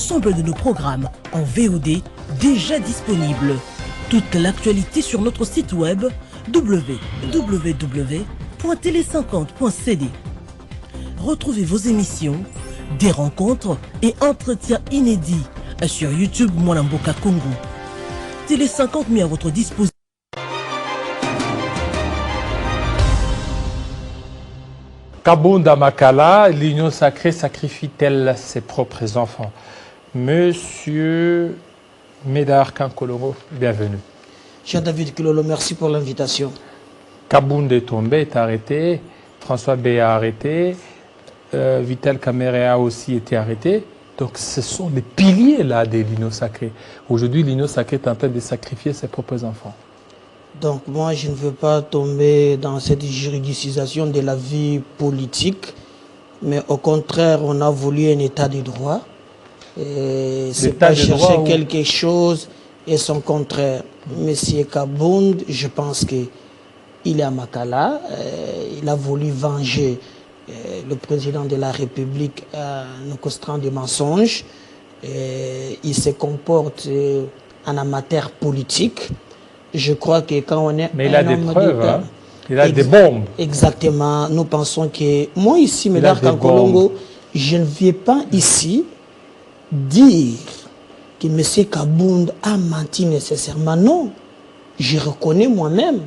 l'ensemble de nos programmes en VOD déjà disponibles. Toute l'actualité sur notre site web www.tele50.cd. Retrouvez vos émissions, des rencontres et entretiens inédits sur YouTube Mwanamboka Congo. Télé 50 mis à votre disposition. Kabunda Makala, l'union sacrée sacrifie-t-elle ses propres enfants? Monsieur Médard Kankolongo, bienvenue. Jean-David Kilolo, merci pour l'invitation. Kabunda Tombé est arrêté, François B a arrêté, Vital Kamerhe a aussi été arrêté. Donc ce sont des piliers là de l'union sacrée. Aujourd'hui, l'union sacrée est en train de sacrifier ses propres enfants. Donc moi, je ne veux pas tomber dans cette juridicisation de la vie politique, mais au contraire, on a voulu un état de droit. C'est pas chercher quelque chose et son contraire. Monsieur Kabound, je pense qu'il est à Makala, il a voulu venger le président de la République en causant des mensonges. Il se comporte en amateur politique. Je crois que quand on est... Mais il a des preuves, hein? Il a des bombes. Exactement. Nous pensons que... Moi ici, Médard Kankolongo, je ne viens pas ici dire que M. Kabound a menti nécessairement. Non. Je reconnais moi-même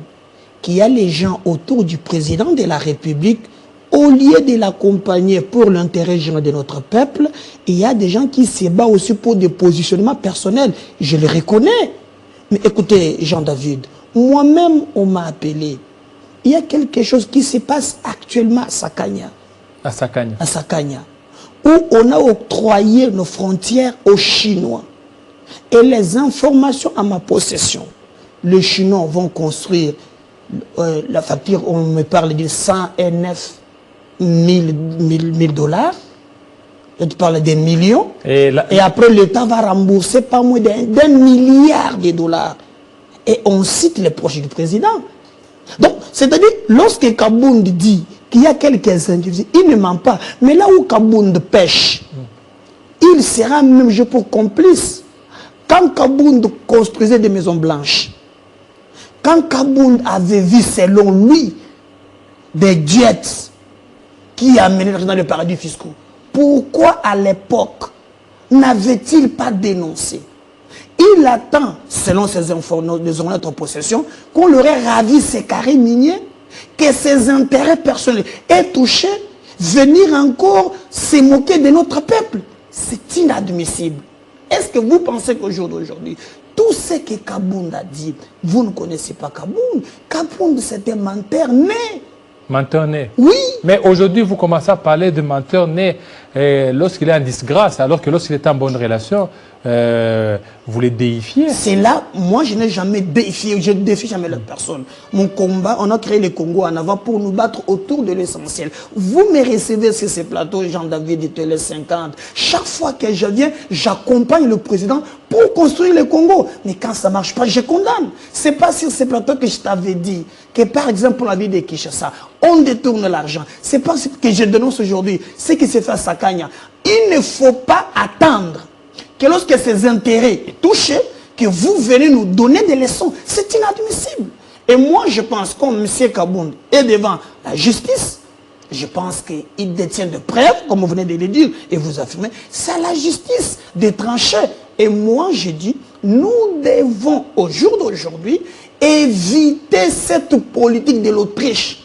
qu'il y a les gens autour du président de la République, au lieu de l'accompagner pour l'intérêt général de notre peuple, il y a des gens qui se battent aussi pour des positionnements personnels. Je le reconnais. Mais écoutez, Jean-David, moi-même, on m'a appelé. Il y a quelque chose qui se passe actuellement à Sakanya. À Sakanya. À Sakanya. Où on a octroyé nos frontières aux Chinois. Et les informations à ma possession, les Chinois vont construire la facture, on me parle de 109 000 $. Je te parle des millions. Et après, l'État va rembourser pas moins d'1 milliard de $. Et on cite les proches du président. Donc, c'est-à-dire, lorsque Kabound dit qu'il y a quelques individus, il ne ment pas. Mais là où Kabound pêche, il sera même jeu pour complice. Quand Kabound construisait des maisons blanches, quand Kabound avait vu, selon lui, des jets qui amenaient l'argent dans les paradis fiscaux, pourquoi à l'époque n'avait-il pas dénoncé? Il attend, selon ses informations de notre possession, qu'on leur ait ravi ses carrés miniers, que ses intérêts personnels aient touché, venir encore se moquer de notre peuple. C'est inadmissible. Est-ce que vous pensez qu'au jour d'aujourd'hui, tout ce que Kabound a dit, vous ne connaissez pas Kabound? Kabound, c'était un menteur né. Menteur né. Oui. Mais aujourd'hui, vous commencez à parler de menteur né lorsqu'il est en disgrâce, alors que lorsqu'il est en bonne relation, vous les déifiez. C'est là, moi je n'ai jamais déifié, je ne défie jamais la personne. Mon combat, on a créé le Congo en avant pour nous battre autour de l'essentiel. Vous me recevez sur ces plateaux, Jean-David de Télé 50. Chaque fois que je viens, j'accompagne le président pour construire le Congo. Mais quand ça ne marche pas, je condamne. Ce n'est pas sur ces plateaux que je t'avais dit que par exemple pour la ville de Kinshasa, on détourne l'argent. C'est pas ce que je dénonce aujourd'hui, ce qui se fait à Sakanya. Il ne faut pas attendre que lorsque ces intérêts sont touchés, que vous venez nous donner des leçons. C'est inadmissible. Et moi, je pense, comme M. Kabound est devant la justice, je pense qu'il détient de preuves, comme vous venez de le dire, et vous affirmez, c'est à la justice de trancher. Et moi, je dis, nous devons, au jour d'aujourd'hui, éviter cette politique de l'Autriche.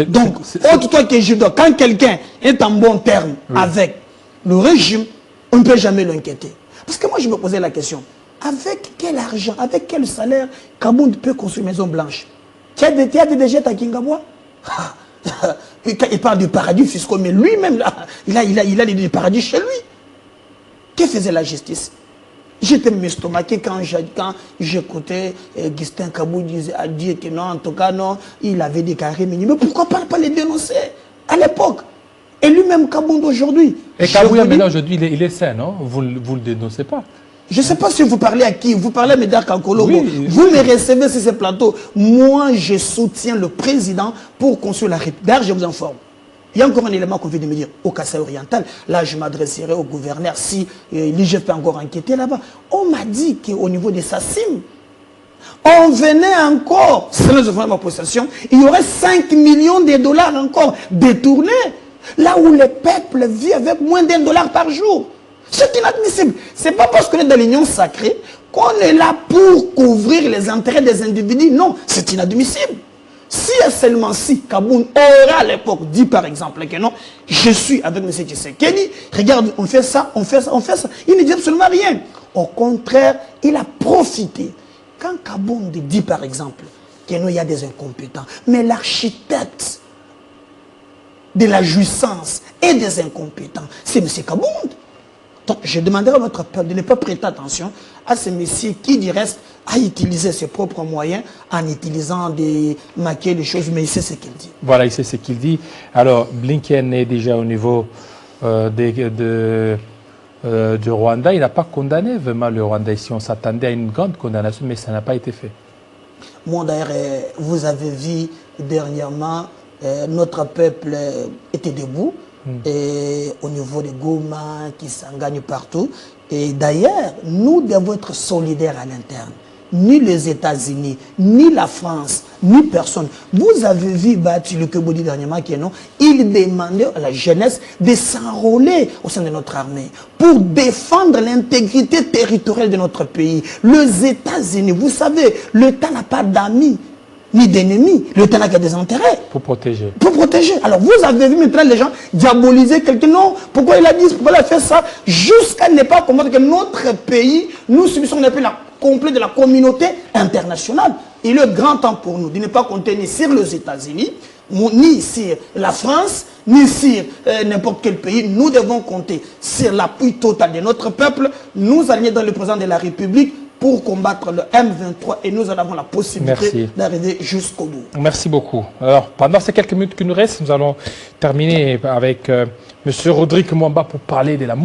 Donc, autre toi que je dois, quand quelqu'un est en bon terme avec le régime, on ne peut jamais l'inquiéter. Parce que moi, je me posais la question, avec quel argent, avec quel salaire Kabound peut construire une maison blanche? Tu as des jets à Kingaboua? Il parle de paradis fiscaux, mais lui-même, il a des paradis chez lui. Que faisait la justice? J'étais m'estomaqué quand j'écoutais Gustin Kabou dire que non, en tout cas, non, il avait des carrés minimes. Mais pourquoi pas les dénoncer à l'époque? Et lui-même, Kabound aujourd'hui. Et Kabouya, maintenant, aujourd'hui, il est sain, non? Vous ne le dénoncez pas. Je ne sais pas si vous parlez à qui. Vous parlez à Médard Kankolongo. Oui, vous me recevez sur ces plateaux. Moi, je soutiens le président pour construire la République. D'ailleurs, je vous informe. Il y a encore un élément qu'on vient de me dire au Kasaï oriental. Là, je m'adresserai au gouverneur si l'IGF peut encore enquêter là-bas. On m'a dit qu'au niveau des Sassim, on venait encore, selon les informations de ma possession, il y aurait 5 millions de dollars encore détournés. Là où le peuple vit avec moins d'1 dollar par jour. C'est inadmissible. Ce n'est pas parce qu'on est dans l'union sacrée qu'on est là pour couvrir les intérêts des individus. Non, c'est inadmissible. Si et seulement si Kaboun aura à l'époque dit par exemple que non, je suis avec M. Tshisekedi, regarde, on fait ça, on fait ça, on fait ça. Il ne dit absolument rien. Au contraire, il a profité. Quand Kaboun dit par exemple qu'il y a des incompétents, mais l'architecte de la jouissance et des incompétents, c'est M. Kaboun. Donc, je demanderai à votre peuple de ne pas prêter attention à ce monsieur qui, du reste, a utilisé ses propres moyens en utilisant des maquiller les choses, mais il sait ce qu'il dit. Voilà, il sait ce qu'il dit. Alors, Blinken est déjà au niveau du Rwanda. Il n'a pas condamné vraiment le Rwanda ici. On s'attendait à une grande condamnation, mais ça n'a pas été fait. Moi, d'ailleurs, vous avez vu dernièrement, notre peuple était debout. Et au niveau de Goma, qui s'engage partout. Et d'ailleurs, nous devons être solidaires à l'interne. Ni les États-Unis, ni la France, ni personne. Vous avez vu Bati le Kebodi dernièrement qui est non, il demandait à la jeunesse de s'enrôler au sein de notre armée pour défendre l'intégrité territoriale de notre pays. Les États-Unis, vous savez, l'État n'a pas d'amis ni d'ennemis. L'État n'a que des intérêts. Pour protéger. Pour protéger. Alors vous avez vu maintenant les gens diaboliser quelqu'un. Non, pourquoi il a dit, pourquoi il a fait ça, jusqu'à ne pas comprendre que notre pays, nous subissons un appel complet de la communauté internationale. Il est grand temps pour nous de ne pas compter ni sur les États-Unis, ni sur la France, ni sur n'importe quel pays. Nous devons compter sur l'appui total de notre peuple. Nous allons dans le président de la République pour combattre le M23 et nous en avons la possibilité d'arriver jusqu'au bout. Merci beaucoup. Alors, pendant ces quelques minutes qui nous restent, nous allons terminer avec M. Rodrigue Mwamba pour parler de la